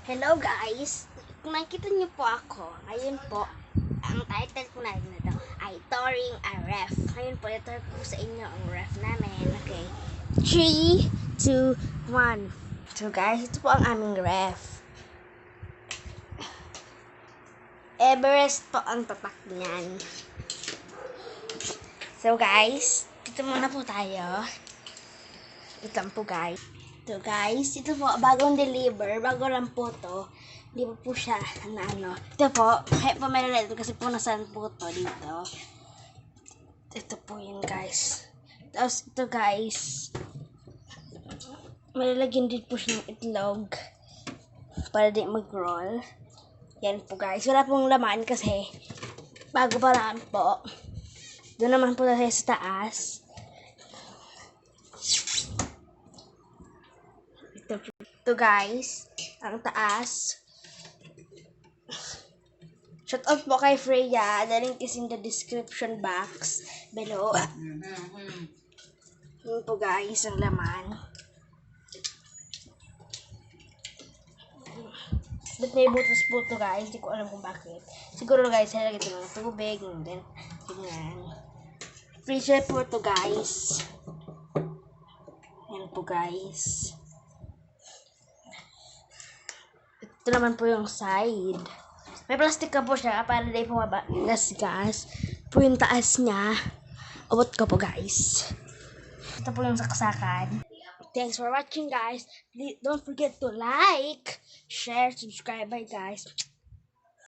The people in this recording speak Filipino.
Hello guys! Kung nakikita niyo po ako, ngayon po, ang title po natin ito ay Touring a Ref. Ngayon po, ito po sa inyo ang ref namin. Okay. 3, 2, 1. So guys, ito po ang aming ref. Everest po ang tatak niyan. So guys, dito muna po tayo. Ito lang po guys. Ito guys, ito po, bagong deliver, bago lang po to. Hindi po siya na ano. Ito po, kahit po meron na ito kasi po nasan po to dito. Ito po yun guys. Tapos ito guys, malalagyan din po siya ng itlog para di mag-roll. Yan po guys. Wala pong laman kasi bago pa lang po. Doon naman po tayo sa taas. Ito guys, ang taas. Shout out po kay Freya. The link is in the description box below. Yun po guys, ang laman. Ba't may butas po ito guys? Hindi ko alam kung bakit. Siguro guys, nilagay ito ng tubig. And then, ganyan. Freezer po ito guys. Yan po guys. Ito naman po yung side. May plastic ka po siya para di po mabagas-gas. Po yung taas niya. Abot ko po guys. Ito po yung saksakan. Thanks for watching guys. Don't forget to like, share, subscribe. Bye guys.